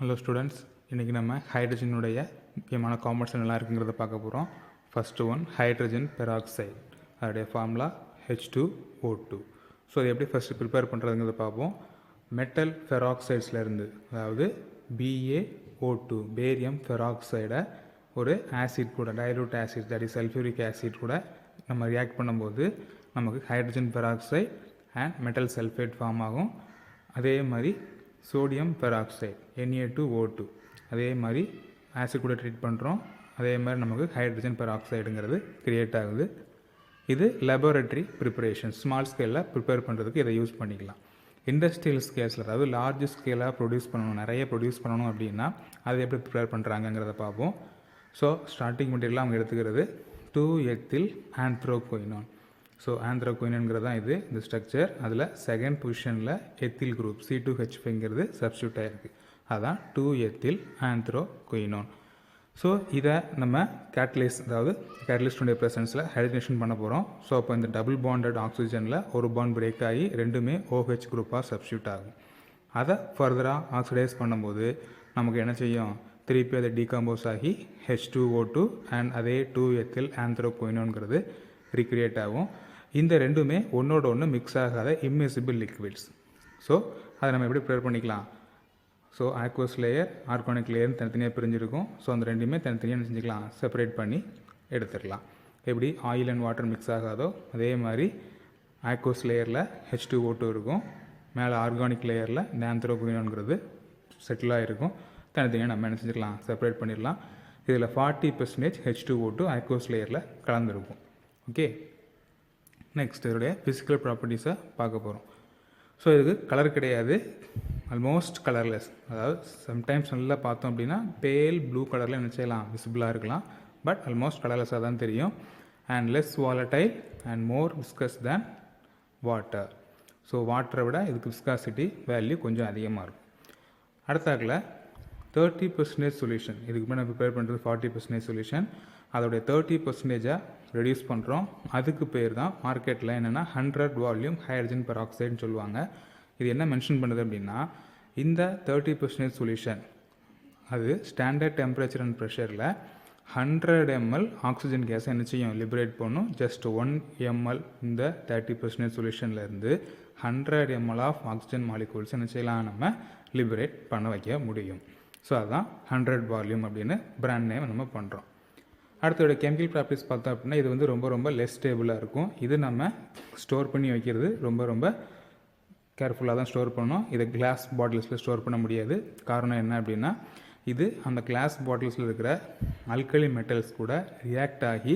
Hello students, இன்றைக்கி நம்ம ஹைட்ரஜனுடைய முக்கியமான காம்பவுண்ட்ஸ் என்னெல்லாம் இருக்குங்கிறத பார்க்க போகிறோம். ஃபஸ்ட்டு ஒன் ஹைட்ரஜன் பெராக்சைடு, அதோடைய ஃபார்முலா H2O2. ஸோ அது எப்படி ஃபஸ்ட்டு ப்ரிப்பேர் பண்ணுறதுங்கிறத பார்ப்போம். மெட்டல் ஃபெராக்சைட்ஸ்லேருந்து, அதாவது BaO2 பேரியம் ஃபெராக்சைடை ஒரு ஆசிட் கூட, dilute acid, that is sulphuric acid கூட நம்ம ரியாக்ட் பண்ணும்போது நமக்கு hydrogen peroxide and metal sulphate form ஆகும். அதே மாதிரி சோடியம் பெராக்சைடு Na2O2 அதே மாதிரி ஆசிட் கூட ட்ரீட் பண்ணுறோம். அதே மாதிரி நமக்கு ஹைட்ரஜன் பெராக்சைடுங்கிறது க்ரியேட் ஆகுது. இது லெபார்டரி ப்ரிப்பரேஷன், ஸ்மால் ஸ்கேலில் ப்ரிப்பேர் பண்ணுறதுக்கு இதை யூஸ் பண்ணிக்கலாம். இண்டஸ்ட்ரியல் ஸ்கேல்ஸில், அதாவது லார்ஜ் ஸ்கேலாக ப்ரொடியூஸ் பண்ணணும், நிறைய ப்ரொடியூஸ் பண்ணணும் அப்படின்னா அதை எப்படி ப்ரிப்பேர் பண்ணுறாங்கங்கிறத பார்ப்போம். ஸோ ஸ்டார்டிங் மெட்டீரியலாக அவங்க எடுத்துக்கிறது 2-ethyl anthraquinone. ஸோ ஆந்த்ரோகுயினோன்கிறது தான் இது, இந்த ஸ்ட்ரக்சர். அதில் செகண்ட் பொசிஷனில் எத்தில் குரூப் C2H5ங்கிறது சப்ஸ்டியூட் ஆகிருக்கு. அதுதான் 2-ethyl anthraquinone. ஸோ இதை நம்ம அதாவது கேட்டலிஸ்டுடைய ப்ரெசன்ஸில் ஹைட்ரஜனேஷன் பண்ண போகிறோம். ஸோ அப்போ இந்த டபுள் பாண்டட் ஆக்சிஜனில் ஒரு பாண்ட் பிரேக் ஆகி ரெண்டுமே OH குரூப்பாக சப்ஸ்டியூட் ஆகும். அதை ஃபர்தராக ஆக்சிடைஸ் பண்ணும்போது நமக்கு என்ன செய்யும், திருப்பி அதை டீகம்போஸ் ஆகி H2O2 அண்ட் அதே 2-ethyl anthraquinoneங்கிறது ரீக்ரியேட் ஆகும். இந்த ரெண்டுமே ஒன்றோட ஒன்று மிக்ஸ் ஆகாத இம்மிசிபிள் லிக்விட்ஸ். ஸோ அதை நம்ம எப்படி ப்ரிப்பேர் பண்ணிக்கலாம். ஸோ ஆக்வஸ் லேயர், ஆர்கானிக் லேயர்னு தனித்தனியாக பிரிஞ்சிருக்கும். ஸோ அந்த ரெண்டுமே தனித்தனியாக செஞ்சுக்கலாம், செப்பரேட் பண்ணி எடுத்துடலாம். எப்படி ஆயில் அண்ட் வாட்டர் மிக்ஸ் ஆகாதோ அதே மாதிரி ஆக்வஸ் லேயரில் H2O2 இருக்கும், மேலே ஆர்கானிக் லேயரில் இந்த ஆந்த்ரோகுயினோன்கிறது செட்டிலாக இருக்கும். தனித்தனியாக நம்ம என்ன செஞ்சுக்கலாம், செப்பரேட் பண்ணிடலாம். இதில் 40% H2O2 ஆக்வஸ் லேயரில் கலந்துருக்கும். ஓகே, நெக்ஸ்ட் இதோடைய ஃபிசிக்கல் ப்ராப்பர்ட்டிஸை பார்க்க போகிறோம். ஸோ இதுக்கு கலர் கிடையாது, ஆல்மோஸ்ட் கலர்லெஸ். அதாவது சம்டைம்ஸ் நல்லா பார்த்தோம் அப்படின்னா பேல் ப்ளூ கலரில் என்ன செய்யலாம், விசிபிளாக இருக்கலாம். பட் ஆல்மோஸ்ட் கலர்லெஸ்ஸாக தான் தெரியும். And less volatile and more viscous than water. So வாட்டரை விட இதுக்கு விஸ்காசிட்டி வேல்யூ கொஞ்சம் அதிகமாக இருக்கும். அடுத்தாக்கில் 30% சொல்யூஷன், இதுக்கு முன்னாடி ப்ரிப்பேர் பண்ணுறது 40% சொல்யூஷன். அதோடைய 30%-ஐ ரெடியூஸ் பண்ணுறோம். அதுக்கு பேர் தான் மார்க்கெட்டில் என்னென்னா 100 வால்யூம் ஹைட்ரஜன் பெராக்சைடுன்னு சொல்லுவாங்க. இது என்ன மென்ஷன் பண்ணுது அப்படின்னா, இந்த 30% சொல்யூஷன் அது ஸ்டாண்டர்ட் டெம்பரேச்சர் அண்ட் ப்ரெஷரில் 100 ml ஆக்சிஜன் கேஸை என்ன செய்யும், லிபரேட் பண்ணும். ஜஸ்ட் 1 ml இந்த 30% சொல்யூஷன்லேருந்து 100 ml ஆஃப் ஆக்சிஜன் மாலிகூல்ஸ் என்ன செய்யலாம், நம்ம லிபரேட் பண்ண வைக்க முடியும். ஸோ அதுதான் 100 வால்யூம் அப்படின்னு பிராண்ட் நேம் நம்ம பண்ணுறோம். அடுத்தோட கெமிக்கல் ப்ராப்பர்ட்டிஸ் பார்த்தோம் அப்படின்னா இது வந்து ரொம்ப லெஸ் ஸ்டேபிளாக இருக்கும். இது நம்ம ஸ்டோர் பண்ணி வைக்கிறது ரொம்ப கேர்ஃபுல்லாக தான் ஸ்டோர் பண்ணணும். இதை கிளாஸ் பாட்டில்ஸில் ஸ்டோர் பண்ண முடியாது. காரணம் என்ன அப்படின்னா, இது அந்த கிளாஸ் பாட்டில்ஸில் இருக்கிற அல்கலி மெட்டல்ஸ் கூட ரியாக்ட் ஆகி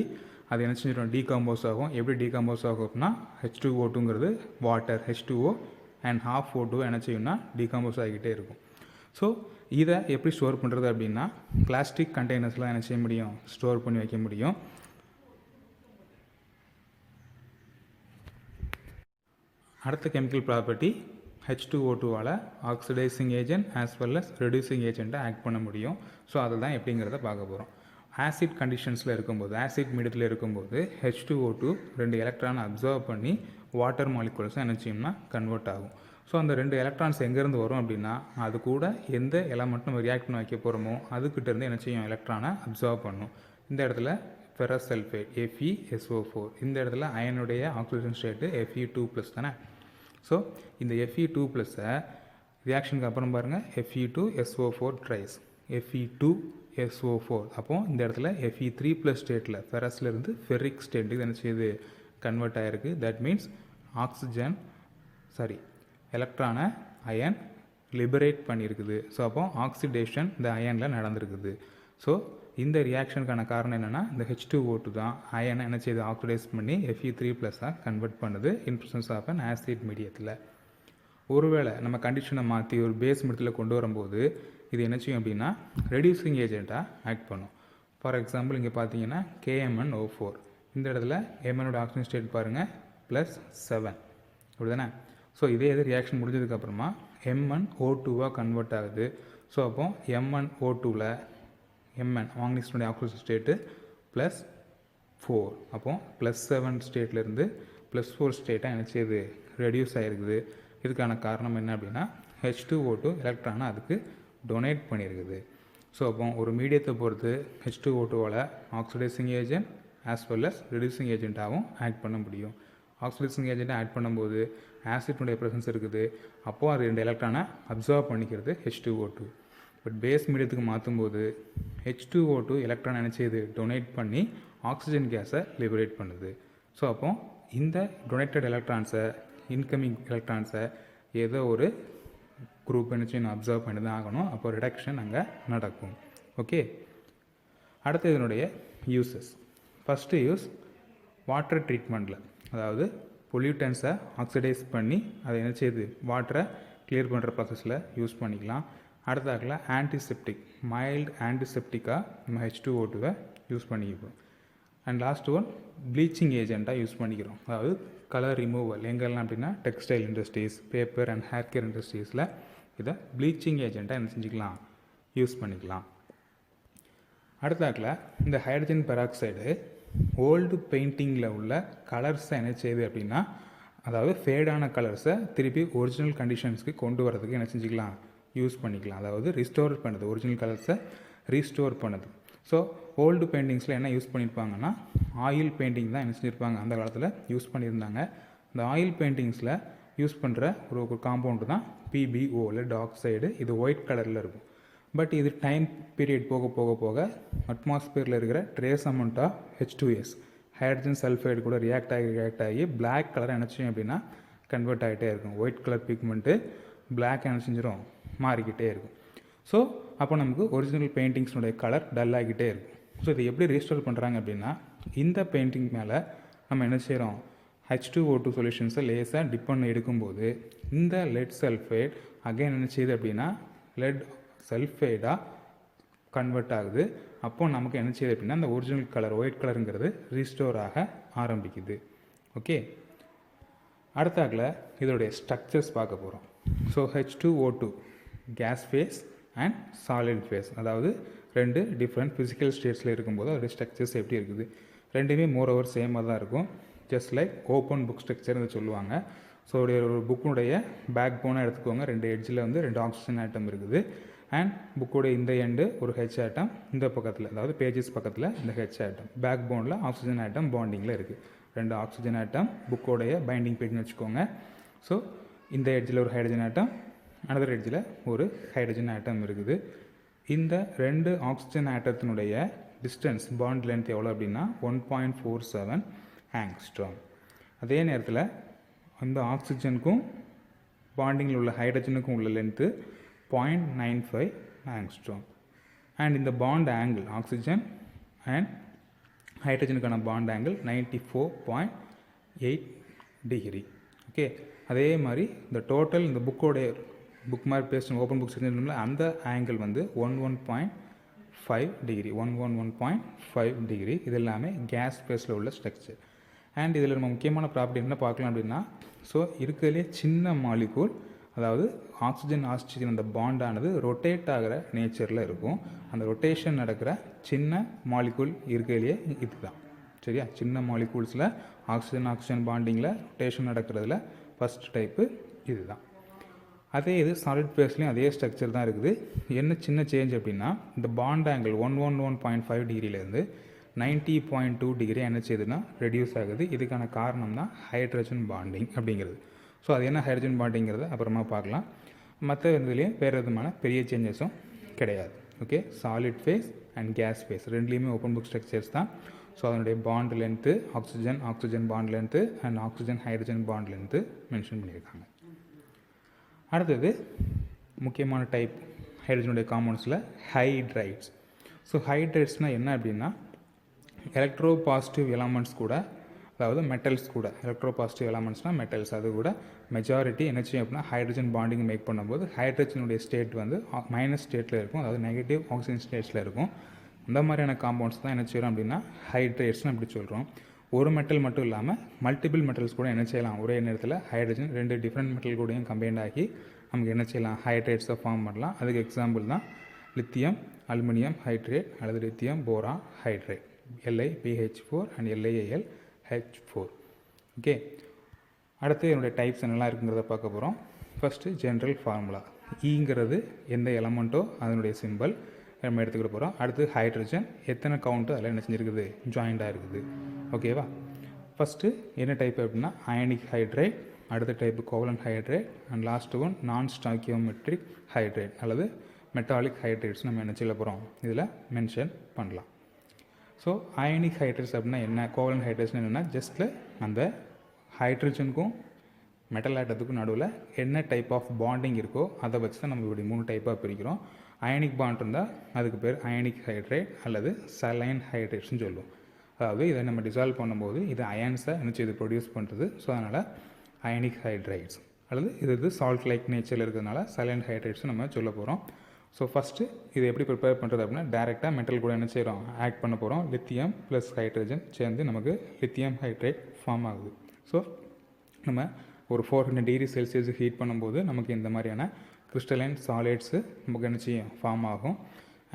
அது என்ன செஞ்சிடும், டீகம்போஸ் ஆகும். எப்படி டீகம்போஸ் ஆகும் அப்படின்னா, H2O2ங்கிறது water, H2O and half O2 என்ன செய்யும்னா டீகம்போஸ் ஆகிக்கிட்டே இருக்கும். ஸோ இதை எப்படி ஸ்டோர் பண்ணுறது அப்படின்னா, பிளாஸ்டிக் கண்டெய்னர்ஸ்லாம் என்ன செய்ய முடியும், ஸ்டோர் பண்ணி வைக்க முடியும். அடுத்த கெமிக்கல் ப்ராப்பர்ட்டி, H2O2வால் oxidising agent as well as reducing ஏஜென்ட்டை ஆக்ட் பண்ண முடியும். ஸோ அதை தான் எப்படிங்கிறத பார்க்க போகிறோம். ஆசிட் கண்டிஷன்ஸில் இருக்கும்போது, ஆசிட் மீடியத்தில் இருக்கும்போது H2O2 2 எலக்ட்ரானை அப்சர்வ் பண்ணி வாட்டர் மாலிகூல்ஸை என்ன செய்யும்னா கன்வெர்ட் ஆகும். ஸோ அந்த 2 எலக்ட்ரான்ஸ் எங்கேருந்து வரும் அப்படின்னா, அது கூட எந்த எலமெண்ட் நம்ம ரியாக்ட் பண்ண வைக்க போகிறோமோ அதுக்கிட்டேருந்து என்ன செய்யும், எலக்ட்ரானை அப்சர்வ் பண்ணும். இந்த இடத்துல ஃபெரஸ் சல்ஃபேட் FeSO4, இந்த இடத்துல அயனுடைய ஆக்சிஜன் ஸ்டேட்டு Fe2+ தானே. ஸோ இந்த Fe2+-ஐ ரியாக்ஷனுக்கு அப்புறம் பாருங்கள், Fe2SO4 ட்ரைஸ், Fe2SO4. அப்போது இந்த இடத்துல Fe3+ ஸ்டேட்டில் ஃபெரஸ்லேருந்து ஃபெரிக் ஸ்டேட்டுக்கு என்ன செய்யுது, கன்வெர்ட் ஆகிருக்கு. தட் மீன்ஸ் எலக்ட்ரானை அயன் லிபரேட் பண்ணியிருக்குது. ஸோ அப்போ ஆக்சிடேஷன் இந்த அயனில் நடந்திருக்குது. ஸோ இந்த ரியாக்ஷனுக்கான காரணம் என்னென்னா, இந்த H2O2 தான் அயனை என்ன செய்யுது, ஆக்சிடைஸ் பண்ணி Fe3+-ஆக கன்வெர்ட் பண்ணுது in presence of an acid மீடியத்தில். ஒருவேளை நம்ம கண்டிஷனை மாற்றி ஒரு பேஸ் மீடியத்தில் கொண்டு வரும்போது இது என்ன செய்யும் அப்படின்னா ரெடியூசிங் ஏஜென்ட்டாக ஆக்ட் பண்ணும். ஃபார் எக்ஸாம்பிள் இங்கே பார்த்தீங்கன்னா KMnO4, இந்த இடத்துல Mnோட ஆக்சிஜன் ஸ்டேட் பாருங்கள் +7, அப்படி தானே. ஸோ இதே ரியாக்ஷன் முடிஞ்சதுக்கப்புறமா MnO2-வாக கன்வெர்ட் ஆகுது. ஸோ அப்போ MnO2வில் மாங்கனீஸினுடைய ஆக்சிஜன் ஸ்டேட்டு +4, அப்போ +7 ஸ்டேட்லேருந்து +4 ஸ்டேட்டாக என்ன செய்யுது, ரெடியூஸ் ஆகிருக்குது. இதுக்கான காரணம் என்ன அப்படின்னா H2O2 எலக்ட்ரானை அதுக்கு டொனேட் பண்ணியிருக்குது. ஸோ அப்போ ஒரு மீடியத்தை பொறுத்து H2O2வால் oxidising agent as well as reducing ஏஜென்ட்டாகவும் ஆட் பண்ண முடியும். ஆக்சிடைசிங் ஏஜென்ட்டை ஆட் பண்ணும்போது ஆசிட்னுடைய ப்ரெசன்ஸ் இருக்குது. அப்போது அது 2 எலக்ட்ரானை அப்சர்வ் பண்ணிக்கிறது H2O2. பட் பேஸ் மீடியத்துக்கு மாற்றும்போது H2O2 எலக்ட்ரான் என்ன செய்யுது, டொனேட் பண்ணி ஆக்சிஜன் கேஸை லிபரேட் பண்ணுது. ஸோ அப்போ இந்த டொனேட்டட் எலக்ட்ரான்ஸை இன்கமிங் எலக்ட்ரான்ஸை ஏதோ ஒரு குரூப் என்ன செய்யணும், அப்சர்வ் பண்ணி தான் ஆகணும். அப்போ ரிடக்ஷன் அங்கே நடக்கும். ஓகே, அடுத்து இதனுடைய யூசஸ். ஃபஸ்ட்டு யூஸ் வாட்டர் ட்ரீட்மெண்ட்டில், அதாவது பொல்யூட்டன்ஸை ஆக்சிடைஸ் பண்ணி அதை என்ன செய்யுது, வாட்டரை கிளியர் பண்ணுற ப்ராசஸில் யூஸ் பண்ணிக்கலாம். அடுத்தாக்கில் ஆன்டிசெப்டிக், மைல்டு ஆன்டிசெப்டிக்காக நம்ம H2O2வை யூஸ் பண்ணிக்கிறோம். அண்ட் லாஸ்ட் ஒன் ப்ளீச்சிங் ஏஜெண்ட்டாக யூஸ் பண்ணிக்கிறோம். அதாவது கலர் ரிமூவல் எங்கெல்லாம் அப்படின்னா textile industries, paper and hair care இண்டஸ்ட்ரீஸில் இதை ப்ளீச்சிங் ஏஜெண்ட்டாக என்ன செஞ்சுக்கலாம், யூஸ் பண்ணிக்கலாம். அடுத்தாக்கில் இந்த ஹைட்ரஜன் பெராக்சைடு ஓல்டு பெயிண்டிங்கில் உள்ள கலர்ஸை என்ன செய்யுது அப்படின்னா, அதாவது ஃபேடான கலர்ஸை திருப்பி ஒரிஜினல் கண்டிஷன்ஸ்க்கு கொண்டு வரதுக்கு என்ன செஞ்சுக்கலாம், யூஸ் பண்ணிக்கலாம். அதாவது ரிஸ்டோர் பண்ணுது, ஒரிஜினல் கலர்ஸை ரீஸ்டோர் பண்ணுது. ஸோ ஓல்டு பெயிண்டிங்ஸில் என்ன யூஸ் பண்ணியிருப்பாங்கன்னா, ஆயில் பெயிண்டிங் தான் என்ன செஞ்சுருப்பாங்க, அந்த காலத்தில் யூஸ் பண்ணியிருந்தாங்க. இந்த ஆயில் பெயிண்டிங்ஸில் யூஸ் பண்ணுற ஒரு காம்பவுண்டு தான் PbO இல்லை டாக்சைடு. இது ஒயிட் கலரில் இருக்கும். பட் இது டைம் பீரியட் போக போக போக அட்மாஸ்பியரில் இருக்கிற trace amount of H2S hydrogen sulphide கூட ரியாக்ட் ஆகி பிளாக் கலர் என்ன செய்யும் அப்படின்னா கன்வெர்ட் ஆகிட்டே இருக்கும். ஒயிட் கலர் பிக்மெண்ட்டு பிளாக் என்ன செஞ்சிடும், மாறிக்கிட்டே இருக்கும். ஸோ அப்போ நமக்கு ஒரிஜினல் பெயிண்டிங்ஸுடைய கலர் டல் ஆகிட்டே இருக்கும். ஸோ இதை எப்படி ரீஸ்டோர் பண்ணுறாங்க அப்படின்னா, இந்த பெயிண்டிங் மேலே நம்ம என்ன செய்கிறோம், H2O2 சொல்யூஷன்ஸை லேஸாக டிப் பண்ணி எடுக்கும்போது இந்த லெட் சல்ஃபைட் அகைன் என்ன செய்யுது அப்படின்னா லெட் சல்ஃபைடாக கன்வெர்ட் ஆகுது. அப்போது நமக்கு என்ன செய்யுது அப்படின்னா அந்த ஒரிஜினல் கலர் ஒயிட் கலருங்கிறது ரீஸ்டோர் ஆக ஆரம்பிக்குது. ஓகே, அடுத்தாக்கில் இதோடைய ஸ்ட்ரக்சர்ஸ் பார்க்க போகிறோம். So H2O2 gas phase and solid phase, அதாவது 2 டிஃப்ரெண்ட் ஃபிசிக்கல் ஸ்டேட்ஸில் இருக்கும்போது அதோடைய ஸ்ட்ரக்சர்ஸ் எப்படி இருக்குது, ரெண்டுமே மோர் ஓவர் சேமாக தான் இருக்கும். ஜஸ்ட் லைக் ஓப்பன் புக் ஸ்ட்ரக்சர்னு சொல்லுவாங்க. ஸோ ஒரு புக்குடைய பேக் போனாக எடுத்துக்கோங்க. 2 எட்ஜில் வந்து 2 ஆக்சிஜன் ஆட்டம் இருக்குது. அண்ட் புக்கோடைய இந்த எண்டு ஒரு H ஆட்டம், இந்த பக்கத்தில் அதாவது பேஜஸ் பக்கத்தில் இந்த H ஆட்டம், பேக் போனில் ஆக்சிஜன் ஆட்டம் பாண்டிங்கில் இருக்குது. 2 ஆக்சிஜன் ஆட்டம் புக்கோடைய பைண்டிங் பேஜ்னு வச்சுக்கோங்க. ஸோ இந்த எட்ஜில் ஒரு ஹைட்ரஜன் ஆட்டம், அனதர் எட்ஜில் ஒரு ஹைட்ரஜன் ஆட்டம் இருக்குது. இந்த 2 ஆக்சிஜன் ஆட்டத்தினுடைய டிஸ்டன்ஸ் பாண்ட் லென்த் எவ்வளோ அப்படின்னா 1.47 ஆங்ஸ்ட்ராம். அதே நேரத்தில் அந்த ஆக்சிஜனுக்கும் பாண்டிங்கில் உள்ள ஹைட்ரஜனுக்கும் உள்ள லென்த்து 0.95 ஆங்ஸ்ட்ராம். அண்ட் இந்த பாண்ட் ஆங்கிள் ஆக்சிஜன் அண்ட் ஹைட்ரஜனுக்கான பாண்ட் ஆங்கிள் 94.8 டிகிரி. ஓகே, அதே மாதிரி இந்த டோட்டல் இந்த புக்கோடைய book mark paste open book செஞ்சோம்ல அந்த ஆங்கிள் வந்து 111.5 டிகிரி, 111.5 டிகிரி. இது எல்லாமே கேஸ் ஃபேஸில் உள்ள ஸ்ட்ரக்சர். அண்ட் இதில் நம்ம முக்கியமான ப்ராப்பர்ட்டி என்ன பார்க்கலாம் அப்படின்னா, ஸோ இருக்கிறதுலே சின்ன மாலிகூல், அதாவது ஆக்சிஜன் ஆக்சிஜன் அந்த பாண்டானது ரொட்டேட் ஆகிற நேச்சரில் இருக்கும். அந்த ரொட்டேஷன் நடக்கிற சின்ன மாலிகூல் இருக்கிறதுலையே இதுதான். சரியா, சின்ன மாலிகூல்ஸில் ஆக்சிஜன் ஆக்சிஜன் பாண்டிங்கில் ரொட்டேஷன் நடக்கிறதுல ஃபஸ்ட் டைப்பு இதுதான். அதே இது சாலிட் ஃபேஸ்லேயும் அதே ஸ்ட்ரக்சர் தான் இருக்குது. என்ன சின்ன சேஞ்ச் அப்படின்னா, இந்த பாண்ட் ஆங்கிள் 111.5 டிகிரிலேருந்து 90.2 டிகிரி என்ன செய்யுதுன்னா ரெடியூஸ் ஆகுது. இதுக்கான காரணம் தான் ஹைட்ரஜன் பாண்டிங் அப்படிங்கிறது. ஸோ அது என்ன ஹைட்ரஜன் பாண்டிங்கிறத அப்புறமா பார்க்கலாம். மற்ற இதுலேயும் வேறு விதமான பெரிய சேஞ்சஸும் கிடையாது. Okay, solid phase and gas phase ரெண்டுலேயுமே ஓப்பன் புக் ஸ்ட்ரக்சர்ஸ் தான். ஸோ அதனுடைய bond length oxygen oxygen bond length and oxygen hydrogen bond length mention பண்ணியிருக்காங்க. அடுத்தது முக்கியமான டைப் ஹைட்ரஜனுடைய காம்பவுண்ட்ஸில் ஹைட்ரைட்ஸ். ஸோ ஹைட்ரைட்ஸ்னால் என்ன அப்படின்னா, எலக்ட்ரோ பாசிட்டிவ் எலமெண்ட்ஸ் கூட, அதாவது மெட்டல்ஸ் கூட, எலக்ட்ரோ பாசிட்டிவ் எலமெண்ட்ஸ்னால் மெட்டல்ஸ், அது கூட மெஜாரிட்டி என்ன செய்யும் அப்படின்னா ஹைட்ரஜன் பாண்டிங் மேக் பண்ணும்போது ஹைட்ரஜனுடைய ஸ்டேட் வந்து மைனஸ் ஸ்டேட்டில் இருக்கும், அதாவது நெகட்டிவ் ஆக்சிஜன் ஸ்டேட்ஸில் இருக்கும். அந்த மாதிரியான காம்பவுண்ட்ஸ் தான் என்ன செய்கிறோம் அப்படின்னா ஹைட்ரேட்ஸ்னு அப்படி சொல்கிறோம். ஒரு மெட்டல் மட்டும் இல்லாமல் மல்டிபிள் மெட்டல்ஸ் கூட என்ன செய்யலாம், ஒரே நேரத்தில் ஹைட்ரஜன் 2 டிஃப்ரெண்ட் மெட்டல் கூடயும் கம்பைண்ட் ஆகி நமக்கு என்ன செய்யலாம், ஹைட்ரேட்ஸை ஃபார்ம் பண்ணலாம். அதுக்கு எக்ஸாம்பிள் தான் லித்தியம் அலுமினியம் ஹைட்ரேட் அல்லது lithium boron hydrate, LiPH4 and LiAlH4. Okay, அடுத்து என்னுடைய டைப்ஸ் என்னெல்லாம் இருக்குங்கிறத பார்க்க போகிறோம். First general formula. ஈங்கிறது எந்த எலமெண்ட்டோ அதனுடைய சிம்பிள் நம்ம எடுத்துக்கிட்டு போகிறோம். அடுத்து ஹைட்ரஜன் எத்தனை கவுண்ட்டு அதில் என்ன செஞ்சுருக்குது, ஜாயிண்டாக இருக்குது. ஓகேவா? ஃபஸ்ட்டு என்ன டைப் அப்படின்னா அயனிக் ஹைட்ரேட், அடுத்த type covalent hydrate, and last one நான் ஸ்டாக்கியோமெட்ரிக் ஹைட்ரேட் அல்லது மெட்டாலிக் ஹைட்ரேட்ஸ் நம்ம என்ன செய்ய போகிறோம் இதில் மென்ஷன் பண்ணலாம். ஸோ அயனிக் ஹைட்ரேட்ஸ் அப்படின்னா என்ன, கோவலன்ட் ஹைட்ரேட்ஸ் என்னென்னா ஜஸ்ட்டில் அந்த ஹைட்ரஜனுக்கும் மெட்டல் ஆட்டத்துக்கும் நடுவில் என்ன டைப் ஆஃப் பாண்டிங் இருக்கோ அதை வச்சு தான் நம்ம இப்படி 3 டைப்பாக பிரிக்கிறோம். அயனிக் பாண்ட் இருந்தால் அதுக்கு பேர் அயனிக் ஹைட்ரேட் அல்லது சலைன் ஹைட்ரேட்ஸ்னு சொல்லுவோம். அதாவது இதை நம்ம டிசால்வ் பண்ணும்போது இது அயன்ஸை என்ன செய்து ப்ரொடியூஸ் பண்ணுறது. ஸோ அதனால் அயனிக் ஹைட்ரேட்ஸ் அல்லது இது சால்ட் லைக் நேச்சரில் இருக்கிறதுனால சலைன் ஹைட்ரேட்ஸ் நம்ம சொல்ல போகிறோம். ஸோ ஃபஸ்ட்டு இதை எப்படி ப்ரிப்பேர் பண்ணுறது அப்படின்னா டேரெக்டாக மெட்டல் கூட என்ன செய்கிறோம், ஆட் பண்ண போகிறோம். லித்தியம் ப்ளஸ் ஹைட்ரஜன் சேர்ந்து நமக்கு லித்தியம் ஹைட்ரேட் ஃபார்ம் ஆகுது. ஸோ நம்ம ஒரு 400 டிகிரி செல்சியஸ் ஹீட் பண்ணும்போது நமக்கு இந்த மாதிரியான கிறிஸ்டலைன் சாலிட்ஸு நமக்கு என்ன செய்யும், ஃபார்ம் ஆகும்.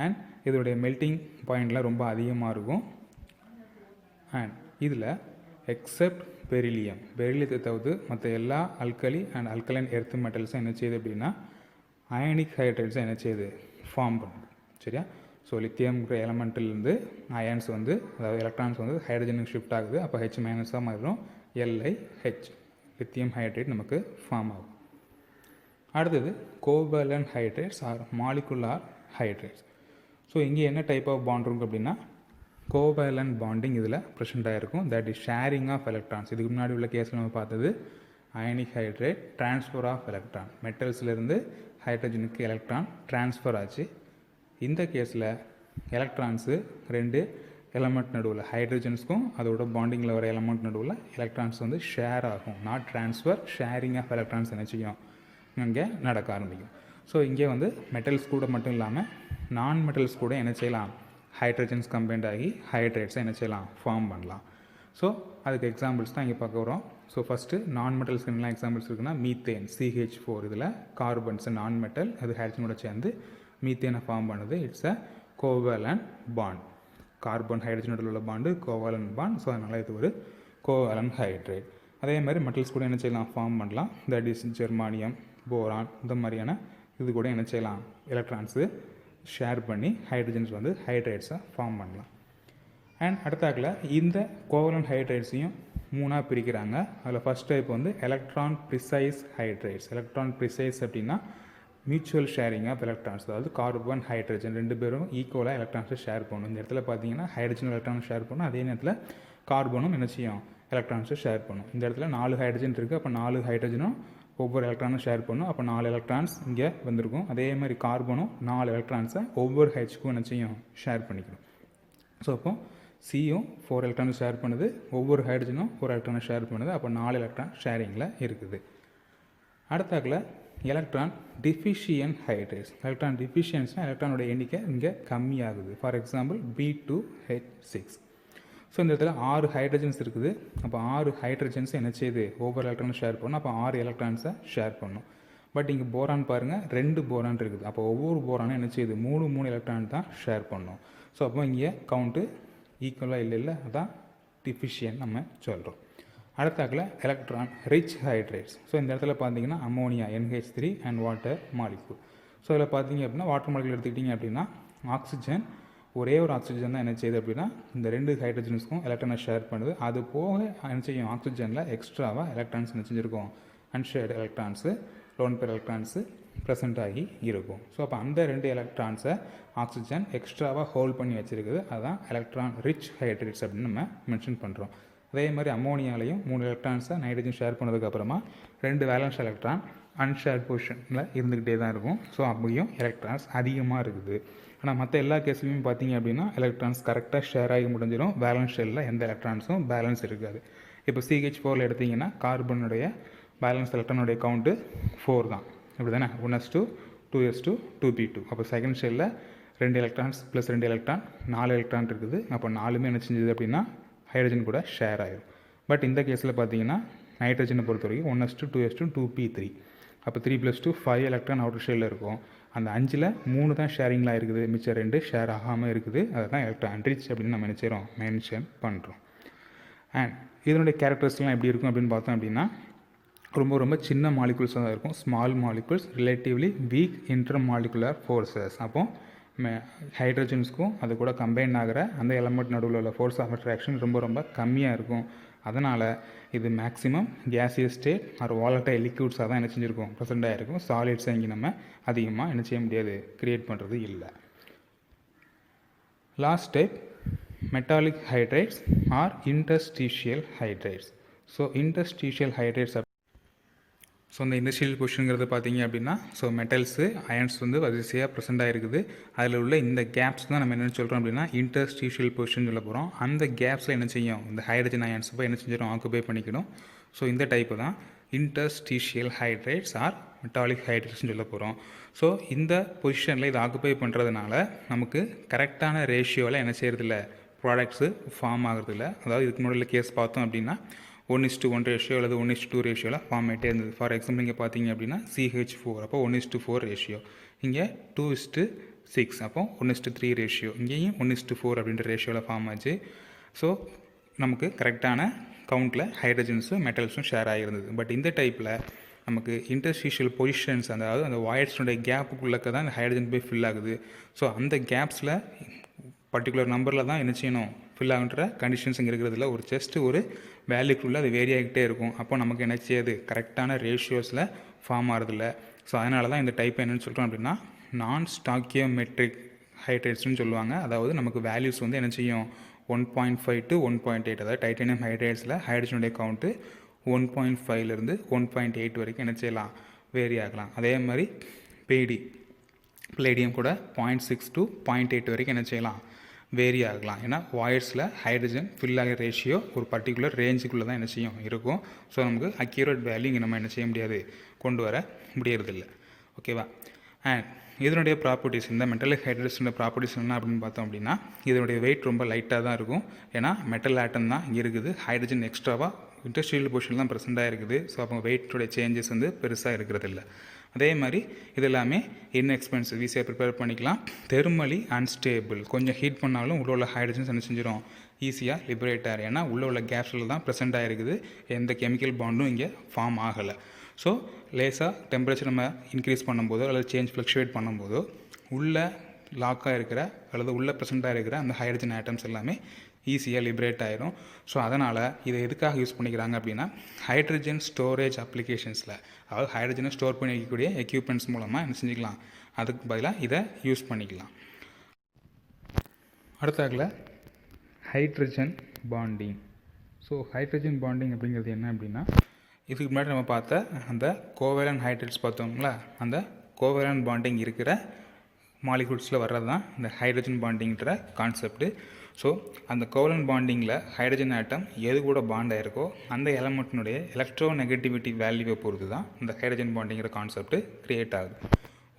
அண்ட் இதோடைய மெல்ட்டிங் பாயிண்ட்லாம் ரொம்ப அதிகமாக இருக்கும். அண்ட் இதில் எக்ஸப்ட் பெரிலியத்தை தவிர்த்து மற்ற எல்லா அல்கலி அண்ட் அல்கலைன் எர்த் மெட்டல்ஸும் என்ன செய்யுது அப்படின்னா அயனிக் ஹைட்ரேட்ஸை என்ன செய்யுது, ஃபார்ம் பண்ணுது. சரியா? ஸோ லித்தியம்ங்கிற எலமெண்ட்டிலேருந்து அயன்ஸ் வந்து அதாவது எலக்ட்ரான்ஸ் வந்து ஹைட்ரஜனுக்கு ஷிஃப்ட் ஆகுது. அப்போ ஹெச் மைனஸாக மாறிடும், LiH லித்தியம் ஹைட்ரேட் நமக்கு ஃபார்ம் ஆகும். அடுத்தது covalent hydrates or molecular hydrates. So இங்கே என்ன டைப் ஆஃப் பாண்ட் இருக்கும் அப்படின்னா கோவலன்ட் பாண்டிங் இதில் ப்ரெசென்ட் ஆகிருக்கும். That is sharing of electrons. இதுக்கு முன்னாடி உள்ள கேஸில் நம்ம பார்த்தது ionic hydrate transfer of electron, மெட்டல்ஸ்லேருந்து ஹைட்ரஜனுக்கு எலக்ட்ரான் ட்ரான்ஸ்ஃபர் ஆச்சு. இந்த கேஸில் எலக்ட்ரான்ஸு 2 எலமெண்ட் நடுவில் ஹைட்ரஜன்ஸ்க்கும் அதோட பாண்டிங்கில் வர எலமெண்ட் நடுவில் எலக்ட்ரான்ஸ் வந்து ஷேர் ஆகும். Not transfer, sharing of electrons என்ன செய்யும் இங்கே நடக்க ஆரம்பிக்கும். ஸோ இங்கே வந்து மெட்டல்ஸ் கூட மட்டும் இல்லாமல் நான் மெட்டல்ஸ் கூட என்ன செய்யலாம், ஹைட்ரஜன்ஸ் கம்பைண்ட் ஆகி ஹைட்ரேட்ஸை என்ன செய்யலாம், ஃபார்ம் பண்ணலாம். ஸோ அதுக்கு எக்ஸாம்பிள்ஸ் தான் இங்கே பார்க்க வரோம். ஸோ ஃபஸ்ட்டு நான் மெட்டல்ஸ்க்கு என்னெல்லாம் எக்ஸாம்பிள்ஸ் இருக்குன்னா மீத்தேன் CH4, இதில் கார்பன்ஸ் நான் மெட்டல் அது ஹைட்ரஜனோட சேர்ந்து மீத்தேனை ஃபார்ம் பண்ணுது. It's a covalent bond. Carbon ஹைட்ரஜனோட உள்ள பாண்டு கோவலன்ட் பாண்ட். ஸோ அதனால் இது ஒரு கோவலன்ட் ஹைட்ரேட். அதே மாதிரி மெட்டல்ஸ் கூட என்ன செய்யலாம், ஃபார்ம் பண்ணலாம். தட் இஸ் ஜெர்மானியம், போரான், இந்த மாதிரியான இது கூட என்ன செய்யலாம், எலக்ட்ரான்ஸு ஷேர் பண்ணி ஹைட்ரஜன்ஸ் வந்து ஹைட்ரேட்ஸை ஃபார்ம் பண்ணலாம். அண்ட் அடுத்தாக்கில் இந்த கோவலன்ட் ஹைட்ரேட்ஸையும் 3ஆக பிரிக்கிறாங்க. அதில் ஃபஸ்ட் டைப் வந்து electron precise hydrates. Electron precise அப்படின்னா மியூச்சுவல் ஷேரிங் ஆஃப் எலக்ட்ரான்ஸ். அதாவது கார்பன் ஹைட்ரஜன் 2 பேரும் ஈக்குவலாக எலக்ட்ரான்ஸை ஷேர் பண்ணணும். இந்த இடத்துல பார்த்தீங்கன்னா ஹைட்ரஜன் எலக்ட்ரான் ஷேர் பண்ணணும், அதே நேரத்தில் கார்பனும் என்ன செய்யும், எலக்ட்ரான்ஸை ஷேர் பண்ணும். இந்த இடத்துல 4 ஹைட்ரஜன் இருக்குது. அப்போ 4 ஹைட்ரஜனும் ஒவ்வொரு எலக்ட்ரானும் ஷேர் பண்ணும். அப்போ 4 எலக்ட்ரான்ஸ் இங்கே வந்திருக்கும். அதே மாதிரி கார்பனும் 4 எலக்ட்ரான்ஸை ஒவ்வொரு ஹெச்க்கும் என்ன செய்யும், ஷேர் பண்ணிக்கணும். ஸோ அப்போ சியும் 4 எலக்ட்ரான் ஷேர் பண்ணுது, ஒவ்வொரு ஹைட்ரஜனும் ஒரு எலக்ட்ரானை ஷேர் பண்ணுது. அப்போ 4 எலக்ட்ரான் ஷேரிங்கில் இருக்குது. அடுத்தாக்கில் எலக்ட்ரான் டிஃபிஷியன்ட் ஹைட்ரேட்ஸ். எலக்ட்ரான் டிஃபிஷியன்ஸ்னால் எலக்ட்ரானோட எண்ணிக்கை இங்கே கம்மியாகுது. For example B2H6. ஸோ இந்த இடத்துல 6 ஹைட்ரஜன்ஸ் இருக்குது. அப்போ 6 ஹைட்ரஜன்ஸ் என்ன செய்யுது, ஒவ்வொரு எலக்ட்ரானும் ஷேர் பண்ணணும். அப்போ 6 எலக்ட்ரான்ஸை ஷேர் பண்ணணும். பட் இங்கே போரான் பாருங்கள், 2 போரான் இருக்குது. அப்போ ஒவ்வொரு போரானும் என்ன செய்யுது, 3 எலக்ட்ரான் தான் ஷேர் பண்ணணும். ஸோ அப்போ இங்கே கவுண்ட்டு ஈக்குவலாக இல்லை, அதான் டிஃபிஷியன்ட் நம்ம சொல்கிறோம். அடுத்தாக்கில் எலக்ட்ரான் ரிச் ஹைட்ரேட்ஸ். ஸோ இந்த இடத்துல பார்த்தீங்கன்னா ammonia NH3 and water molecule. So இதில் பார்த்தீங்க அப்படின்னா வாட்டர் மாலிக்யூல் எடுத்துக்கிட்டிங்க அப்படின்னா ஆக்சிஜன், ஒரே ஒரு ஆக்சிஜன் தான் என்ன செய்யுது அப்படின்னா இந்த 2 ஹைட்ரஜன்ஸ்க்கும் எலக்ட்ரானை ஷேர் பண்ணுது. அது போக என்ன செய்யும், ஆக்சிஜனில் எக்ஸ்ட்ராவாக எலக்ட்ரான்ஸ் என்ன செஞ்சுருக்கோம், unshared electrons, lone pair electrons present ஆகி இருக்கும். ஸோ அப்போ அந்த 2 எலக்ட்ரான்ஸை ஆக்சிஜன் எக்ஸ்ட்ராவாக ஹோல்ட் பண்ணி வச்சுருக்குது. அதுதான் எலக்ட்ரான் ரிச் ஹைட்ரேட்ஸ் அப்படின்னு நம்ம மென்ஷன் பண்ணுறோம். அதே மாதிரி அமோனியாலையும் 3 எலக்ட்ரான்ஸை நைட்ரஜன் ஷேர் பண்ணதுக்கப்புறமா 2 வேலன்ஸ் எலக்ட்ரான் அன்ஷேர்ட் பொசிஷனில் இருந்துக்கிட்டே தான் இருக்கும். ஸோ அப்பயும் எலக்ட்ரான்ஸ் அதிகமாக இருக்குது. ஆனால் மற்ற எல்லா கேஸ்லையும் பார்த்தீங்க அப்படின்னா எலக்ட்ரான்ஸ் கரெக்டாக ஷேர் ஆகி முடிஞ்சிடும். பேலன்ஸ் ஷெல்லில் எந்த எலக்ட்ரான்ஸும் பேலன்ஸ் இருக்காது. இப்போ CH4 எடுத்திங்கன்னா கார்பனுடைய பேலன்ஸ் எலக்ட்ரானுடைய கவுண்ட்டு 4 தான். இப்படி தானே, 1s2 2s2 2p2. அப்போ செகண்ட் ஷெல்லில் 2 எலக்ட்ரான்ஸ் ப்ளஸ் 2 எலக்ட்ரான் 4 எலக்ட்ரான் இருக்குது. அப்போ 4மே என்ன செஞ்சது அப்படின்னா ஹைட்ரஜன் கூட ஷேர் ஆகிடும். பட் இந்த கேஸில் பார்த்தீங்கன்னா நைட்ரஜனை பொறுத்த வரைக்கும் 1s2 2s2 2p3. அப்போ 3 + 2 5 எலக்ட்ரான் அவுட்டர் ஷெல்லில் இருக்கும். அந்த 5ல் 3 தான் ஷேரிங்கில் இருக்குது, மிச்சம் 2 ஷேர் ஆகாமல் இருக்குது. அதுதான் எலக்ட்ரான் ரிச் அப்படின்னு நம்ம நினைச்சிடும் மென்ஷன் பண்ணுறோம். அண்ட் இதனுடைய கேரக்டர்ஸ்லாம் எப்படி இருக்கும் அப்படின்னு பார்த்தோம் அப்படின்னா ரொம்ப ரொம்ப சின்ன மாலிகுல்ஸாக தான் இருக்கும். Small molecules, relatively week intermolecular forces. அப்போ ஹைட்ரஜன்ஸ்க்கும் அது கூட கம்பைன் ஆகிற அந்த எலமெண்ட் நடுவில் உள்ள ஃபோர்ஸ் ஆஃப் அட்ராக்ஷன் ரொம்ப ரொம்ப கம்மியாக இருக்கும். அதனால் இது maximum gaseous state or volatile லிக்விட்ஸாக தான் என்ன செஞ்சுருக்கும், ப்ரெசென்ட் ஆகிருக்கும். சாலிட்ஸை இங்கே நம்ம அதிகமாக என்ன செய்ய முடியாது, க்ரியேட் பண்ணுறது இல்லை. Last type metallic hydrates or interstitial hydrates. So interstitial hydrates so இந்த இண்டஸ்ட்ரியல் பொசிஷனுங்கிறது பார்த்தீங்க அப்படின்னா, ஸோ மெட்டல்ஸு அயன்ஸ் வந்து வரிசையாக ப்ரெசென்ட் ஆகிருக்குது. அதில் உள்ள இந்த கேப்ஸ் தான் நம்ம என்ன சொல்கிறோம் அப்படின்னா இன்டர்ஸ்டீஷியல் பொசிஷன் சொல்ல போகிறோம். அந்த கேப்ஸில் என்ன செய்யும், இந்த ஹைட்ரஜன் அயன்ஸ் போய் என்ன செஞ்சிடும், ஆக்குபை பண்ணிக்கணும். ஸோ இந்த டைப்பு தான் இன்டர்ஸ்டீஷியல் ஹைட்ரேட்ஸ் ஆர் மெட்டாலிக் ஹைட்ரேட்ஸ்னு சொல்ல போகிறோம். ஸோ இந்த பொசிஷனில் இதை ஆக்குபை பண்ணுறதுனால நமக்கு கரெக்டான ரேஷியோவில் என்ன செய்கிறதில்ல, ப்ராடக்ட்ஸு ஃபார்ம் ஆகிறதில்ல. அதாவது இதுக்கு முன்னாடி கேஸ் பார்த்தோம் அப்படின்னா 1:1 ரேஷியோ அல்லது 1:2 ரேஷியோவில் ஃபார்ம் ஆகிட்டே இருந்தது. ஃபார் எக்ஸாம்பிள் இங்கே பார்த்தீங்க அப்படின்னா CH4 அப்போ 1:4 ரேஷியோ, இங்கே 2:6 அப்போ 1:3 ரேஷியோ, இங்கேயும் 1:4 அப்படின்ற ரேஷியோவில் ஃபார்ம் ஆச்சு. ஸோ நமக்கு கரெக்டான கவுண்டில் ஹைட்ரஜன்ஸும் மெட்டல்ஸும் ஷேர் ஆகிருந்தது. பட் இந்த டைப்பில் நமக்கு இன்டர்ஸ்டீஷியல் பொசிஷன்ஸ், அதாவது அந்த வாய்ட்ஸுடைய கேப்புக்குள்ளக்க தான் இந்த ஹைட்ரஜன் போய் ஃபில் ஆகுது. ஸோ அந்த கேப்ஸில் பர்டிகுலர் நம்பரில் தான் என்ன செய்யணும், ஃபில் ஆகுன்ற கண்டிஷன்ஸ் இங்கே இருக்கிறதுல ஒரு ஜஸ்ட் ஒரு வேல்யூக்குள்ளே அது வேரி ஆகிக்கிட்டே இருக்கும். அப்போ நமக்கு என்ன செய்யாது, கரெக்டான ரேஷியோஸில் ஃபார்ம் ஆகிறதில்ல. ஸோ அதனால தான் இந்த டைப் என்னென்னு சொல்கிறோம் அப்படின்னா நான் ஸ்டாக்கியோமெட்ரிக் ஹைட்ரேட்ஸ்னு சொல்லுவாங்க. அதாவது நமக்கு வேல்யூஸ் வந்து என்ன செய்யும், 1.5 to 1.8. அதாவது டைட்டானியம் ஹைட்ரேட்ஸில் ஹைட்ரஜனுடைய கவுண்ட்டு 1.5லேருந்து 1.8 வரைக்கும் என்ன செய்யலாம், வேரி ஆகலாம். அதே மாதிரி பிளேடியம் கூட 0.6 to 0.8 வரைக்கும் என்ன செய்யலாம், வேரி ஆகலாம். ஏன்னா வாய்ட்ஸில் ஹைட்ரஜன் ஃபில் ஆகிற ரேஷியோ ஒரு பர்டிகுலர் ரேஞ்சுக்குள்ளே தான் என்ன செய்யும் இருக்கும். ஸோ நமக்கு அக்யூரேட் வேல்யூ இங்கே நம்ம என்ன செய்ய முடியாது, கொண்டு வர முடியறதில்லை. ஓகேவா? அண்ட் இதனுடைய ப்ராப்பர்ட்டிஸ், இந்த மெட்டலிக் ஹைட்ரேட்ஸோட ப்ராப்பர்ட்டிஸ் என்ன அப்படின்னு பார்த்தோம் அப்படின்னா, இதனுடைய வெயிட் ரொம்ப லைட்டாக தான் இருக்கும். ஏன்னா மெட்டல் ஆட்டம் தான் இங்கே இருக்குது, ஹைட்ரஜன் எக்ஸ்ட்ராவாக இன்டர்ஸ்டீஷியல் பொசிஷன் தான் ப்ரெசென்ட்டாக இருக்குது. ஸோ அப்போ வெயிட்டோட சேஞ்சஸ் வந்து பெருசாக இருக்கிறதில்ல. அதே மாதிரி இது எல்லாமே இன்எக்ஸ்பென்சிவ், ஈஸியாக ப்ரிப்பேர் பண்ணிக்கலாம். தெர்மலி அன்ஸ்டேபிள், கொஞ்சம் ஹீட் பண்ணாலும் உள்ள உள்ள ஹைட்ரஜன்ஸ் என்ன செஞ்சிடும், ஈஸியாக லிபரேட் ஆகிடும். ஏன்னா உள்ள உள்ள கேப்ஸில் தான் ப்ரெசென்ட் ஆகிருக்குது, எந்த கெமிக்கல் பாண்டும் இங்கே ஃபார்ம் ஆகலை. ஸோ லேசாக டெம்பரேச்சர் நம்ம இன்க்ரீஸ் பண்ணும்போதோ அல்லது சேஞ்ச் ஃப்ளக்ஷுவேட் பண்ணும்போதோ உள்ளே லாக்காக இருக்கிற அல்லது உள்ளே ப்ரெசென்ட்டாக இருக்கிற அந்த ஹைட்ரஜன் ஆட்டம்ஸ் எல்லாமே ஈஸியாக லிபரேட் ஆகிடும். ஸோ அதனால் இதை எதுக்காக யூஸ் பண்ணிக்கிறாங்க அப்படின்னா ஹைட்ரஜன் ஸ்டோரேஜ் அப்ளிகேஷன்ஸில், அதாவது ஹைட்ரஜனை ஸ்டோர் பண்ணி வைக்கக்கூடிய எக்யூப்மெண்ட்ஸ் மூலமாக என்ன செஞ்சுக்கலாம், அதுக்கு பதிலாக இதை யூஸ் பண்ணிக்கலாம். அடுத்தாக்கில் hydrogen bonding. So hydrogen bonding அப்படிங்கிறது என்ன அப்படின்னா, இதுக்கு முன்னாடி நம்ம பார்த்த அந்த கோவேலன் ஹைட்ரேட்ஸ் பார்த்தோம்ங்களா, அந்த கோவேலன் பாண்டிங் இருக்கிற மாலிகூல்ஸில் வர்றது தான் இந்த ஹைட்ரஜன் பாண்டிங்கிற கான்செப்ட்டு. ஸோ அந்த கோவலன் பாண்டிங்கில் ஹைட்ரஜன் ஆட்டம் எது கூட பாண்ட் ஆகிருக்கோ அந்த எலமெண்ட்டினுடைய எலக்ட்ரோ நெகட்டிவிட்டி வேல்யூவை பொறுத்து தான் இந்த ஹைட்ரஜன் பாண்டிங்கிற கான்செப்ட்டு க்ரியேட் ஆகுது.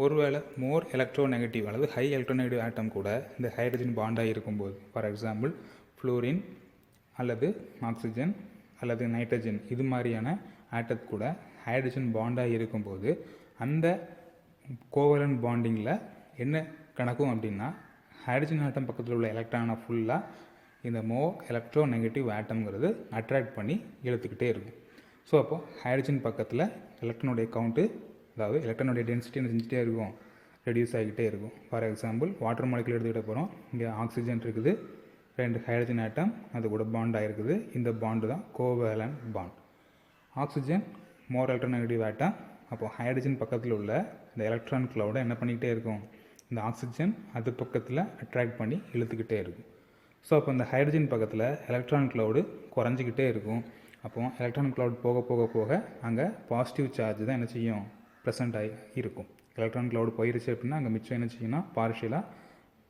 ஒருவேளை மோர் எலக்ட்ரோ நெகட்டிவ் அல்லது ஹை எலக்ட்ரோ நெகட்டிவ் ஆட்டம் கூட இந்த ஹைட்ரஜன் பாண்டாக இருக்கும்போது, ஃபார் எக்ஸாம்பிள் ஃப்ளோரின் அல்லது ஆக்சிஜன் அல்லது நைட்ரஜன், இது மாதிரியான ஆட்டத்து கூட ஹைட்ரஜன் பாண்டாக இருக்கும்போது அந்த கோவலன் பாண்டிங்கில் என்ன கணக்கும் அப்படின்னா ஹைட்ரஜன் ஆட்டம் பக்கத்தில் உள்ள எலக்ட்ரானை ஃபுல்லாக இந்த எலக்ட்ரோ நெகட்டிவ் ஆட்டம்ங்கிறது அட்ராக்ட் பண்ணி இழுத்துக்கிட்டே இருக்கும். ஸோ அப்போது ஹைட்ரஜன் பக்கத்தில் எலக்ட்ரானுடைய கவுண்ட்டு, அதாவது எலக்ட்ரானுடைய டென்சிட்டி என்ன செஞ்சுட்டே இருக்கும், ரெடியூஸ் ஆகிக்கிட்டே இருக்கும். ஃபார் எக்ஸாம்பிள் வாட்டர் மாலிகுல் எடுத்துக்கிட்ட போகிறோம், இங்கே ஆக்சிஜன் இருக்குது, 2 ஹைட்ரஜன் ஆட்டம் அது கூட பாண்ட் ஆகிருக்குது. இந்த பாண்டு தான் கோவேலன் பாண்ட். ஆக்சிஜன் மோர் எலக்ட்ரோ நெகட்டிவ் ஆட்டம், அப்போது ஹைட்ரஜன் பக்கத்தில் உள்ள இந்த எலக்ட்ரான் க்ளவுடை என்ன பண்ணிக்கிட்டே இருக்கும், இந்த ஆக்சிஜன் அது பக்கத்தில் அட்ராக்ட் பண்ணி இழுத்துக்கிட்டே இருக்கும். ஸோ அப்போ இந்த ஹைட்ரஜன் பக்கத்தில் எலக்ட்ரான் க்ளவுடு குறைஞ்சிக்கிட்டே இருக்கும். அப்போது எலக்ட்ரான் க்ளவுட் போக போக போக அங்கே பாசிட்டிவ் சார்ஜ் தான் என்ன செய்யும், ப்ரெசென்ட் ஆகி இருக்கும். எலக்ட்ரான் க்ளவுடு போயிருச்சு அப்படின்னா அங்கே மிச்சம் என்ன செய்யணும், பார்ஷியலாக,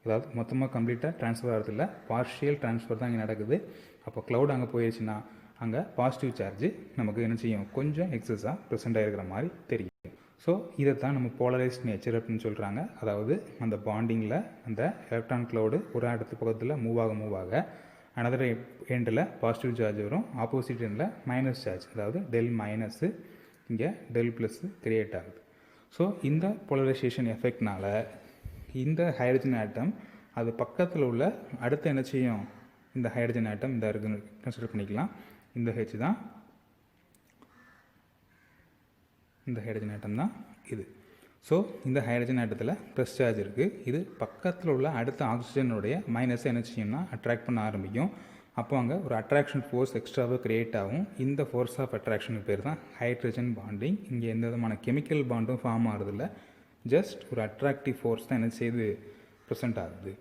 அதாவது மொத்தமாக கம்ப்ளீட்டாக ட்ரான்ஸ்ஃபர் ஆகிறதில்ல, பார்ஷியல் ட்ரான்ஸ்ஃபர் தான் இங்கே நடக்குது. அப்போ க்ளவுட் அங்கே போயிடுச்சுன்னா அங்கே பாசிட்டிவ் சார்ஜ் நமக்கு என்ன செய்யும், கொஞ்சம் எக்ஸஸாக ப்ரெசென்ட் ஆகிருக்கிற மாதிரி தெரியும். ஸோ இதை தான் நம்ம போலரைஸ்ட் நேச்சர் அப்படின்னு சொல்கிறாங்க. அதாவது அந்த பாண்டிங்கில் அந்த எலக்ட்ரான் க்ளவுடு ஒரு இடத்து பக்கத்தில் மூவ் ஆக அனதர் எண்டில் பாசிட்டிவ் சார்ஜ் வரும், ஆப்போசிட் எண்டில் மைனஸ் சார்ஜ், அதாவது டெல் மைனஸு இங்கே டெல் ப்ளஸ்ஸு கிரியேட் ஆகுது. ஸோ இந்த போலரைசேஷன் எஃபெக்ட்னால இந்த ஹைட்ரஜன் ஆட்டம் அது பக்கத்தில் உள்ள அடுத்து என்ன செய்யும், இந்த ஹைட்ரஜன் ஆட்டம் இந்த இருக்குன்னு கன்சிடர் பண்ணிக்கலாம். இந்த ஹெச் தான் இந்த ஹைட்ரஜன் ஆட்டம் தான் இது. ஸோ இந்த ஹைட்ரஜன் ஆட்டத்தில் ப்ளஸ் சார்ஜ் இருக்குது. இது பக்கத்தில் உள்ள அடுத்த ஆக்சிஜனுடைய மைனஸை என்ன செய்யும்னா அட்ராக்ட் பண்ண ஆரம்பிக்கும். அப்போ அங்கே ஒரு அட்ராக்ஷன் ஃபோர்ஸ் எக்ஸ்ட்ராவாக க்ரியேட் ஆகும். இந்த ஃபோர்ஸ் ஆஃப் அட்ராக்ஷனுக்கு பேர் தான் ஹைட்ரஜன் பாண்டிங். இங்கே எந்த விதமான கெமிக்கல் பாண்டும் ஃபார்ம் ஆகிறதில்ல, ஜஸ்ட் ஒரு அட்ராக்டிவ் ஃபோர்ஸ் தான் என்ன செய்து ப்ரெசென்ட் ஆகுது.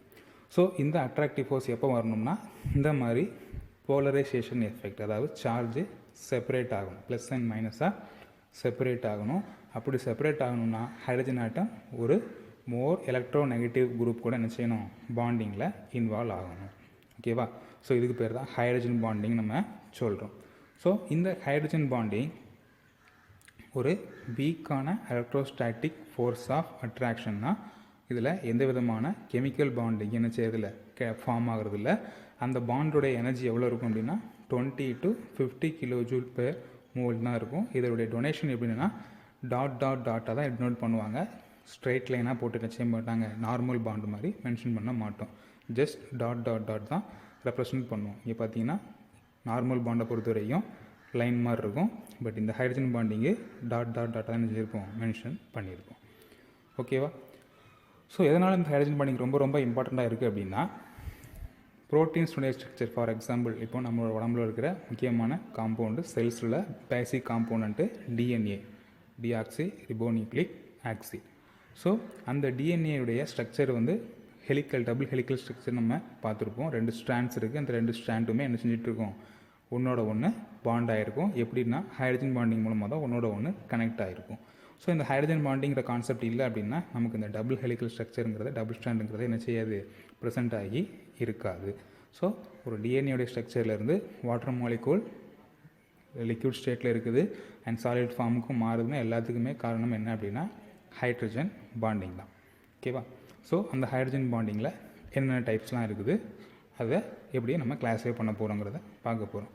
ஸோ இந்த அட்ராக்டிவ் ஃபோர்ஸ் எப்போ வரணும்னா இந்த மாதிரி போலரைசேஷன் எஃபெக்ட், அதாவது சார்ஜு செப்பரேட் ஆகணும், ப்ளஸ் அண்ட் மைனஸாக செப்பரேட் ஆகணும். அப்படி செப்பரேட் ஆகணும்னா ஹைட்ரஜன் ஆட்டம் ஒரு மோர் எலக்ட்ரோ நெகட்டிவ் குரூப் கூட என்ன செய்யணும், பாண்டிங்கில் இன்வால்வ் ஆகணும். ஓகேவா? ஸோ இதுக்கு பேர் தான் ஹைட்ரஜன் பாண்டிங் நம்ம சொல்கிறோம். ஸோ இந்த ஹைட்ரஜன் பாண்டிங் ஒரு வீக்கான எலக்ட்ரோஸ்டாட்டிக் ஃபோர்ஸ் ஆஃப் அட்ராக்ஷன் தான். இதில் எந்த விதமான கெமிக்கல் பாண்டிங் என்ன செய்யறதில்ல, ஃபார்ம் ஆகிறதில்ல. அந்த பாண்டோடைய எனர்ஜி எவ்வளோ இருக்கும் அப்படின்னா 20 to 50 kJ per mole தான் இருக்கும். இதோடைய டொனேஷன் எப்படின்னா டாட்டாக தான் டினோட் பண்ணுவாங்க. ஸ்ட்ரெயிட் லைனாக போட்டு நிச்சயம் மாட்டாங்க, நார்மல் பாண்டு மாதிரி மென்ஷன் பண்ண மாட்டோம். ஜஸ்ட் டாட் தான் ரெப்ரசன்ட் பண்ணுவோம். இங்கே பார்த்தீங்கன்னா நார்மல் பாண்டை பொறுத்த வரைக்கும் லைன் மாதிரி இருக்கும். பட் இந்த ஹைட்ரஜன் பாண்டிங்கு டாட்டாக தான் நினச்சிருப்போம், மென்ஷன் பண்ணியிருப்போம். ஓகேவா? ஸோ எதனால் இந்த ஹைட்ரஜன் பாண்டிங் ரொம்ப ரொம்ப இம்பார்ட்டண்ட்டாக இருக்குது அப்படின்னா, ப்ரோட்டீன்ஸுடைய ஸ்ட்ரக்சர். ஃபார் எக்ஸாம்பிள், இப்போ நம்மளோட உடம்புல இருக்கிற முக்கியமான காம்பவுண்டு செல்ஸில் basic compound DNA, deoxy ribonucleic acid. So அந்த டிஎன்ஏயுடைய ஸ்ட்ரக்சர் வந்து டபுள் ஹெலிக்கல் ஸ்ட்ரக்சர் நம்ம பார்த்துருப்போம். 2 ஸ்ட்ராண்ட்ஸ் இருக்குது. அந்த 2 ஸ்ட்ராண்டுமே என்ன செஞ்சிட்ருக்கோம், ஒன்றோட ஒன்று பாண்ட் ஆகிருக்கும். எப்படின்னா ஹைட்ரஜன் பாண்டிங் மூலமாக தான் ஒன்றோட ஒன்று கனெக்ட் ஆகிருக்கும். ஸோ இந்த ஹைட்ரஜன் பாண்டிங்கிற கான்செப்ட் இல்லை அப்படின்னா நமக்கு இந்த டபுள் ஹெலிக்கல் ஸ்ட்ரக்சருங்கிறத, டபுள் ஸ்ட்ராண்டுங்கிறத என்ன செய்யாது, ப்ரெசென்ட் ஆகி இருக்காது. ஸோ ஒரு டிஎன்ஏடைய ஸ்ட்ரக்சர்லேருந்து வாட்டர் மாலிகூல் லிக்விட் ஸ்டேட்டில் இருக்குது அண்ட் சாலிட் ஃபார்முக்கும் மாறுதுன்னா எல்லாத்துக்குமே காரணம் என்ன அப்படின்னா ஹைட்ரஜன் பாண்டிங் தான். ஓகேவா? ஸோ அந்த ஹைட்ரஜன் பாண்டிங்கில் என்னென்ன டைப்ஸ்லாம் இருக்குது, அதை எப்படி நம்ம கிளாஸிஃபை பண்ண போகிறோங்கிறத பார்க்க போகிறோம்.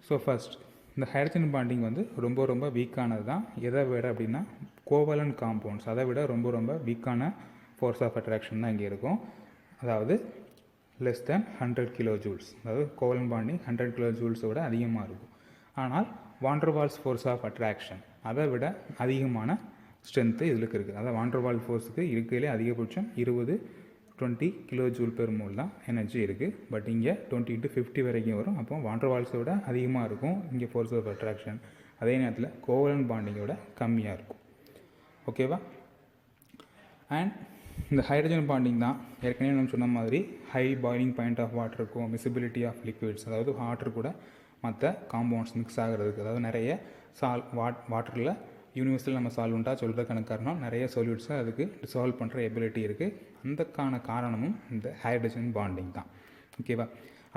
ஸோ ஃபர்ஸ்ட், இந்த ஹைட்ரஜன் பாண்டிங் வந்து ரொம்ப ரொம்ப வீக்கானது தான். எதை விட அப்படின்னா கோவலன் காம்பவுண்ட்ஸ், அதை விட ரொம்ப ரொம்ப வீக்கான ஃபோர்ஸ் ஆஃப் அட்ராக்ஷன் தான் இங்கே இருக்கும். அதாவது லெஸ் தேன் 100 kJ, அதாவது கோவலன் பாண்டிங் 100 kJ விட அதிகமாக இருக்கும். ஆனால் வாண்டர்வால்ஸ் ஃபோர்ஸ் ஆஃப் அட்ராக்ஷன் அதை விட அதிகமான ஸ்ட்ரென்த்து இதில் இருக்குது. அதாவது வாண்டர்வால் ஃபோர்ஸுக்கு இருக்கிறதுலே அதிகபட்சம் 20 kJ per mole தான் எனர்ஜி இருக்குது. பட் இங்கே 20 to 50 வரைக்கும் வரும். அப்போ வாண்டர்வால்ஸை விட அதிகமாக இருக்கும் இங்கே ஃபோர்ஸ் ஆஃப் அட்ராக்ஷன். அதே நேரத்தில் கோவலன் பாண்டிங்கோட கம்மியாக இருக்கும். ஓகேவா? அண்ட் இந்த ஹைட்ரஜன் பாண்டிங் தான் ஏற்கனவே நம்ம சொன்ன மாதிரி high boiling point of water இருக்கும், மிசிபிலிட்டி ஆஃப் லிக்விட்ஸ், அதாவது வாட்டர் கூட மற்ற காம்பவுண்ட்ஸ் மிக்ஸ் ஆகிறதுக்கு, அதாவது நிறைய வாட்டரில் யூனிவர்சல் நம்ம சால்வெண்ட்டாக சொல்கிறதுக்கான காரணம் நிறைய சொல்யூட்ஸை அதுக்கு டிசால்வ் பண்ணுற எபிலிட்டி இருக்குது. அந்தக்கான காரணமும் இந்த ஹைட்ரஜன் பாண்டிங் தான். ஓகேவா?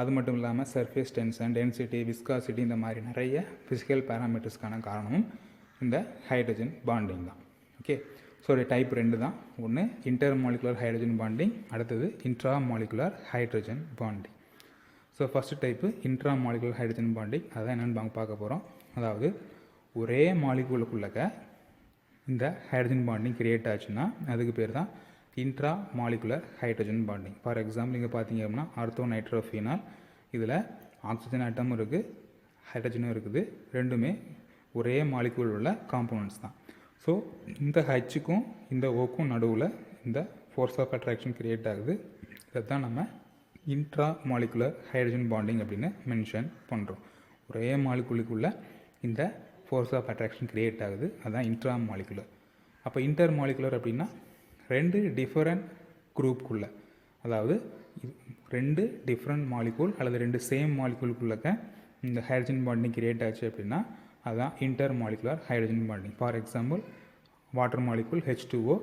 அது மட்டும் இல்லாமல் சர்ஃபேஸ் டென்ஷன், டென்சிட்டி, விஸ்காசிட்டி, இந்த மாதிரி நிறைய ஃபிசிக்கல் பேராமீட்டர்ஸ்க்கான காரணமும் இந்த ஹைட்ரஜன் பாண்டிங் தான். ஓகே? ஸோ டைப் 2 தான். ஒன்று இன்டர் மாலிகுலர் ஹைட்ரஜன் பாண்டிங், அடுத்தது intra molecular hydrogen bonding. So first type intra molecular hydrogen bonding, அதான் என்னென்னு பார்க்க போகிறோம். அதாவது ஒரே மாலிகுலுக்குள்ளக்க இந்த ஹைட்ரஜன் பாண்டிங் கிரியேட் ஆச்சுன்னா அதுக்கு பேர் தான் intra molecular hydrogen bonding. For example இங்கே பார்த்தீங்க அப்படின்னா ஆர்த்தோ நைட்ரோஃபீனால், இதில் ஆக்சிஜன் ஆட்டமும் இருக்குது, ஹைட்ரஜனும் இருக்குது. ரெண்டுமே ஒரே மாலிகுல் உள்ள காம்பவுண்ட்ஸ் தான். ஸோ இந்த ஹச்சுக்கும் இந்த ஓக்கும் நடுவில் இந்த ஃபோர்ஸ் ஆஃப் அட்ராக்ஷன் கிரியேட் ஆகுது. இதை தான் நம்ம இன்ட்ரா மாலிகுலர் ஹைட்ரஜன் பாண்டிங் அப்படின்னு மென்ஷன் பண்ணுறோம். ஒரே மாலிகுலுக்குள்ள இந்த ஃபோர்ஸ் ஆஃப் அட்ராக்ஷன் கிரியேட் ஆகுது, அதுதான் இன்ட்ரா மாலிகுலர். அப்போ இன்டர் மாலிகுலர் அப்படின்னா 2 டிஃபரண்ட் குரூப்புக்குள்ளே, அதாவது 2 டிஃப்ரெண்ட் மாலிகூல் அல்லது 2 சேம் மாலிகூலுக்குள்ளக்க இந்த ஹைட்ரஜன் பாண்டிங் கிரியேட் ஆச்சு அப்படின்னா அதுதான் inter molecular hydrogen bonding. For example water molecule H2O,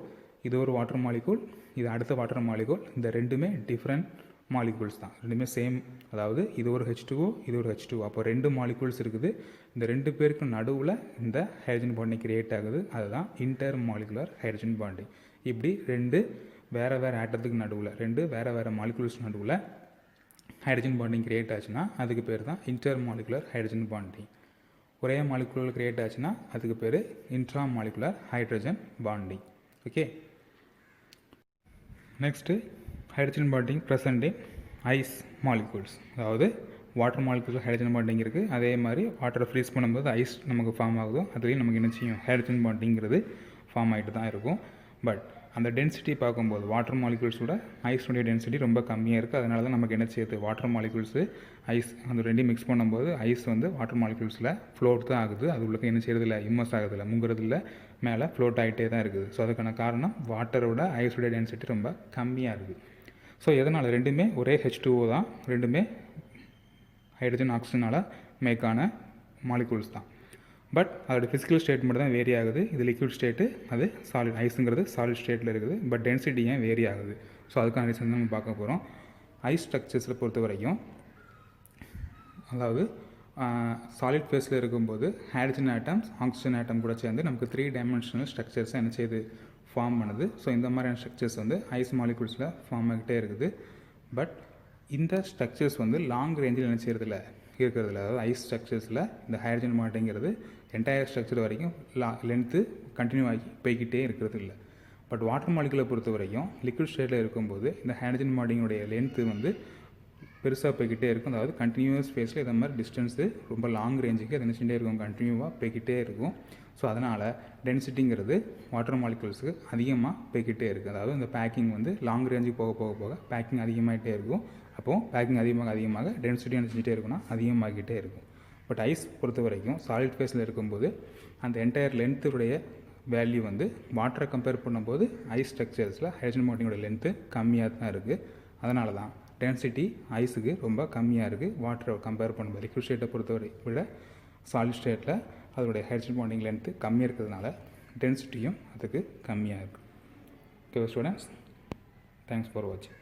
இது ஒரு வாட்டர் மாலிகூல், இது அடுத்த வாட்டர் மாலிகூல். இந்த ரெண்டுமே டிஃப்ரெண்ட் மாலிகூல்ஸ் தான், ரெண்டுமே சேம். அதாவது இது ஒரு H2O, இது ஒரு H2O. அப்போ 2 மாலிகூல்ஸ் இருக்குது. இந்த 2 பேருக்கு நடுவில் இந்த ஹைட்ரஜன் பாண்டிங் கிரியேட் ஆகுது, அதுதான் இன்டர் மாலிகுலர் ஹைட்ரஜன் பாண்டிங். இப்படி 2 வேறு வேறு ஆட்டத்துக்கு நடுவில், 2 வேறு வேறு மாலிகூல்ஸ் நடுவில் ஹைட்ரஜன் பாண்டிங் கிரியேட் ஆச்சுன்னா அதுக்கு பேர் தான் இன்டர் மாலிகுலர் ஹைட்ரஜன் பாண்டிங். ஒரே மாலிகுலர் கிரியேட் ஆச்சுன்னா அதுக்கு பேர் intramolecular hydrogen bonding. Okay? Next hydrogen bonding present in ice molecules, அதாவது வாட்டர் மாலிகுல்ஸ் ஹைட்ரஜன் பாண்டிங் இருக்குது. அதே மாதிரி வாட்டரை ஃப்ரீஸ் பண்ணும்போது ஐஸ் நமக்கு ஃபார்ம் ஆகுதோ அதுலேயும் நமக்கு என்ன செய்யும், ஹைட்ரஜன் பாண்டிங்கிறது ஃபார்ம் ஆகிட்டு தான் இருக்கும். பட் அந்த டென்சிட்டி பார்க்கும்போது வாட்டர் மாலிகுல்ஸோட ஐஸுடைய டென்சிட்டி ரொம்ப கம்மியாக இருக்குது. அதனால தான் நமக்கு என்ன செய்யுது, வாட்டர் மாலிகுல்ஸு ஐஸ் அந்த ரெண்டையும் மிக்ஸ் பண்ணும்போது ஐஸ் வாட்டர் மாலிகுல்ஸில் ஃப்ளோட் தான் ஆகுது. அது உள்ளே என்ன செய்யறதில்ல, இம்மர்ஸ் ஆகுதில்ல, முங்குறதில்ல, மேலே ஃப்ளோட் ஆகிட்டே தான் இருக்குது. ஸோ அதுக்கான காரணம் வாட்டரோட ஐஸோடைய டென்சிட்டி ரொம்ப கம்மியாக இருக்குது. ஸோ எதனால் ரெண்டுமே ஒரே H2O தான், ரெண்டுமே ஹைட்ரஜன் ஆக்சிஜனால் மேக்கான மாலிகுல்ஸ் தான். பட் அதோட ஃபிசிக்கல் ஸ்டேட் மட்டும் தான் வேரி ஆகுது. இது லிக்விட் ஸ்டேட்டு, அது சாலிட், ஐஸுங்கிறது சாலிட் ஸ்டேட்டில் இருக்குது. பட் டென்சிட்டி ஏன் வேரி ஆகுது, ஸோ அதுக்கான ரீசன் நம்ம பார்க்க போகிறோம். ஐஸ் ஸ்ட்ரக்சர்ஸில் பொறுத்த வரைக்கும், அதாவது சாலிட் ஃபேஸில் இருக்கும்போது ஹைட்ரஜன் ஆட்டம்ஸ் ஆக்சிஜன் ஆட்டம் கூட சேர்ந்து நமக்கு 3 டைமென்ஷனல் ஸ்ட்ரக்சர்ஸை என்ன செய்யுது, ஃபார்ம் பண்ணுது. ஸோ இந்த மாதிரியான ஸ்ட்ரக்சர்ஸ் ஐஸ் மாலிகுல்ஸில் ஃபார்ம் ஆகிட்டே இருக்குது. பட் இந்த ஸ்ட்ரக்சர்ஸ் லாங் ரேஞ்சில் என்ன செய்யறதில்ல, இருக்கிறதில்ல. அதாவது ஐஸ் ஸ்ட்ரக்சர்ஸில் இந்த ஹைட்ரஜன் பாண்டிங்கிறது என்டையர் ஸ்ட்ரக்சர் வரைக்கும் லென்த்து கண்டினியூ ஆகி போய்கிட்டே இருக்கிறது இல்லை. பட் வாட்டர் மாலிகுலை பொறுத்த வரைக்கும் லிக்விட் ஸ்டேட்டில் இருக்கும்போது இந்த ஹைட்ரஜன் பாண்டிங்குடைய லென்த்து பெருசாக போய்கிட்டே இருக்கும். அதாவது கண்டினியூஸ் ஃபேஸில் இந்த மாதிரி டிஸ்டன்ஸு ரொம்ப லாங் ரேஞ்சுக்கு அது என்ன செஞ்சிட்டே இருக்கும், கண்டினியூவாக போய்கிட்டே இருக்கும். ஸோ அதனால் டென்சிட்டிங்கிறது வாட்டர் மாலிகுல்ஸுக்கு அதிகமாக போய்கிட்டே இருக்குது. அதாவது இந்த பேக்கிங் லாங் ரேஞ்சுக்கு போக போக போக பேக்கிங் அதிகமாகிட்டே இருக்கும். அப்போது பேக்கிங் அதிகமாக டென்சிட்டி என்ன செஞ்சுட்டே இருக்குன்னா அதிகமாகிட்டே இருக்கும். பட் ஐஸ் பொறுத்த வரைக்கும் சாலிட் ஃபேஸில் இருக்கும்போது அந்த என்டையர் லென்த்துடைய வேல்யூ வாட்டரை கம்பேர் பண்ணும்போது ஐஸ் ஸ்ட்ரக்சர்ஸில் ஹைட்ரஜன் பாண்டிங்கோட லென்த்து கம்மியாக தான் இருக்குது. அதனால தான் டென்சிட்டி ஐஸுக்கு ரொம்ப கம்மியாக இருக்குது. வாட்டரை கம்பேர் பண்ணும்போது லிக்விட் ஸ்டேட்டை பொறுத்தவரை விட சாலிட் ஸ்டேட்டில் அதோடைய ஹைட்ரஜன் பாண்டிங் லென்த்து கம்மியாக இருக்கிறதுனால டென்சிட்டியும் அதுக்கு கம்மியாக இருக்குது. ஓகே ஸ்டூடெண்ட்ஸ், தேங்க்ஸ் ஃபார் வாட்சிங்.